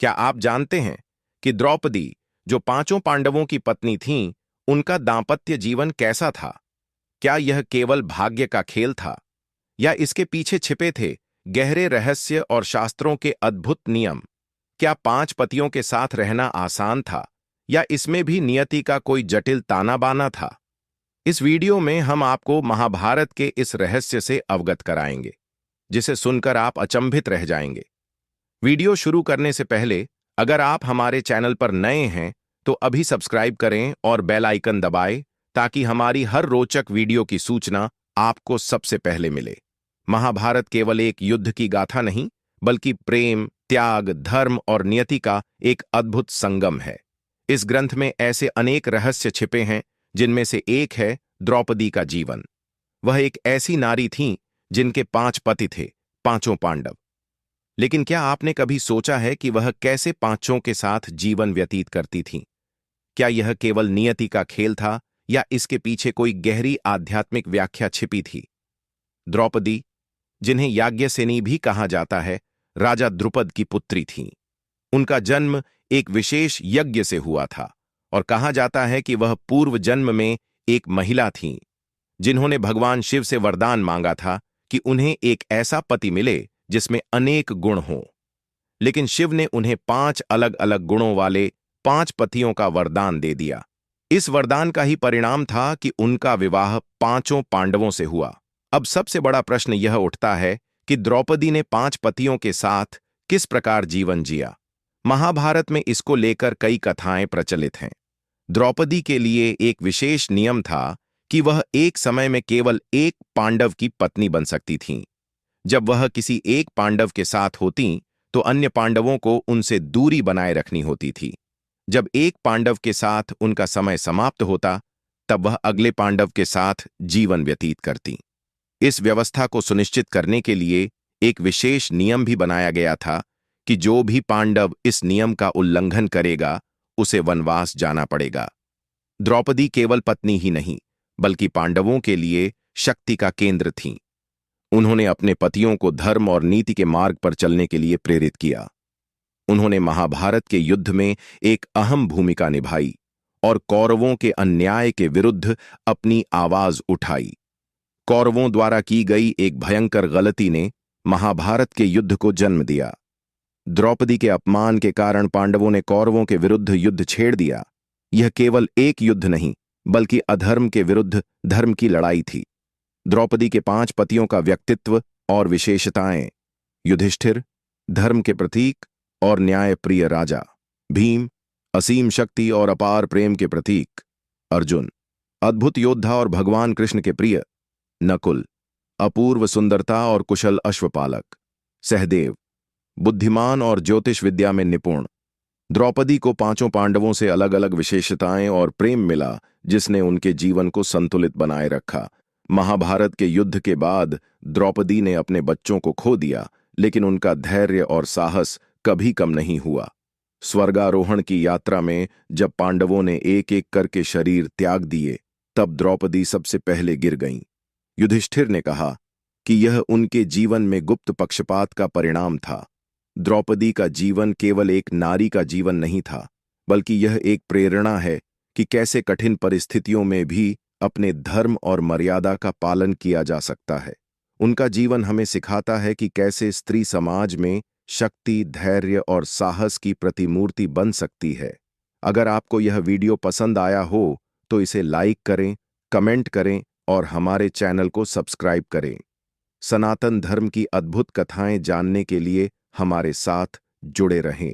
क्या आप जानते हैं कि द्रौपदी, जो पांचों पांडवों की पत्नी थीं, उनका दांपत्य जीवन कैसा था? क्या यह केवल भाग्य का खेल था, या इसके पीछे छिपे थे गहरे रहस्य और शास्त्रों के अद्भुत नियम? क्या पांच पतियों के साथ रहना आसान था, या इसमें भी नियति का कोई जटिल ताना बाना था? इस वीडियो में हम आपको महाभारत के इस रहस्य से अवगत कराएंगे, जिसे सुनकर आप अचंभित रह जाएंगे। वीडियो शुरू करने से पहले, अगर आप हमारे चैनल पर नए हैं तो अभी सब्सक्राइब करें और बेल आइकन दबाएं, ताकि हमारी हर रोचक वीडियो की सूचना आपको सबसे पहले मिले। महाभारत केवल एक युद्ध की गाथा नहीं, बल्कि प्रेम, त्याग, धर्म और नियति का एक अद्भुत संगम है। इस ग्रंथ में ऐसे अनेक रहस्य छिपे हैं, जिनमें से एक है द्रौपदी का जीवन। वह एक ऐसी नारी थीं जिनके पांच पति थे, पांचों पांडव। लेकिन क्या आपने कभी सोचा है कि वह कैसे पांचों के साथ जीवन व्यतीत करती थीं? क्या यह केवल नियति का खेल था, या इसके पीछे कोई गहरी आध्यात्मिक व्याख्या छिपी थी? द्रौपदी, जिन्हें याज्ञसेनी भी कहा जाता है, राजा द्रुपद की पुत्री थीं। उनका जन्म एक विशेष यज्ञ से हुआ था, और कहा जाता है कि वह पूर्व जन्म में एक महिला थीं, जिन्होंने भगवान शिव से वरदान मांगा था कि उन्हें एक ऐसा पति मिले जिसमें अनेक गुण हों। लेकिन शिव ने उन्हें पांच अलग अलग गुणों वाले पांच पतियों का वरदान दे दिया। इस वरदान का ही परिणाम था कि उनका विवाह पांचों पांडवों से हुआ। अब सबसे बड़ा प्रश्न यह उठता है कि द्रौपदी ने पांच पतियों के साथ किस प्रकार जीवन जिया। महाभारत में इसको लेकर कई कथाएं प्रचलित हैं। द्रौपदी के लिए एक विशेष नियम था कि वह एक समय में केवल एक पांडव की पत्नी बन सकती थीं। जब वह किसी एक पांडव के साथ होतीं, तो अन्य पांडवों को उनसे दूरी बनाए रखनी होती थी। जब एक पांडव के साथ उनका समय समाप्त होता, तब वह अगले पांडव के साथ जीवन व्यतीत करतीं। इस व्यवस्था को सुनिश्चित करने के लिए एक विशेष नियम भी बनाया गया था कि जो भी पांडव इस नियम का उल्लंघन करेगा, उसे वनवास जाना पड़ेगा। द्रौपदी केवल पत्नी ही नहीं, बल्कि पांडवों के लिए शक्ति का केंद्र थीं। उन्होंने अपने पतियों को धर्म और नीति के मार्ग पर चलने के लिए प्रेरित किया। उन्होंने महाभारत के युद्ध में एक अहम भूमिका निभाई और कौरवों के अन्याय के विरुद्ध अपनी आवाज उठाई। कौरवों द्वारा की गई एक भयंकर गलती ने महाभारत के युद्ध को जन्म दिया। द्रौपदी के अपमान के कारण पांडवों ने कौरवों के विरुद्ध युद्ध छेड़ दिया। यह केवल एक युद्ध नहीं, बल्कि अधर्म के विरुद्ध धर्म की लड़ाई थी। द्रौपदी के पांच पतियों का व्यक्तित्व और विशेषताएं: युधिष्ठिर, धर्म के प्रतीक और न्याय प्रिय राजा; भीम, असीम शक्ति और अपार प्रेम के प्रतीक; अर्जुन, अद्भुत योद्धा और भगवान कृष्ण के प्रिय; नकुल, अपूर्व सुंदरता और कुशल अश्वपालक; सहदेव, बुद्धिमान और ज्योतिष विद्या में निपुण। द्रौपदी को पांचों पांडवों से अलग अलग विशेषताएं और प्रेम मिला, जिसने उनके जीवन को संतुलित बनाए रखा। महाभारत के युद्ध के बाद द्रौपदी ने अपने बच्चों को खो दिया, लेकिन उनका धैर्य और साहस कभी कम नहीं हुआ। स्वर्गारोहण की यात्रा में जब पांडवों ने एक एक करके शरीर त्याग दिए, तब द्रौपदी सबसे पहले गिर गईं। युधिष्ठिर ने कहा कि यह उनके जीवन में गुप्त पक्षपात का परिणाम था। द्रौपदी का जीवन केवल एक नारी का जीवन नहीं था, बल्कि यह एक प्रेरणा है कि कैसे कठिन परिस्थितियों में भी अपने धर्म और मर्यादा का पालन किया जा सकता है। उनका जीवन हमें सिखाता है कि कैसे स्त्री समाज में शक्ति, धैर्य और साहस की प्रतिमूर्ति बन सकती है। अगर आपको यह वीडियो पसंद आया हो तो इसे लाइक करें, कमेंट करें और हमारे चैनल को सब्सक्राइब करें। सनातन धर्म की अद्भुत कथाएं जानने के लिए हमारे साथ जुड़े रहें।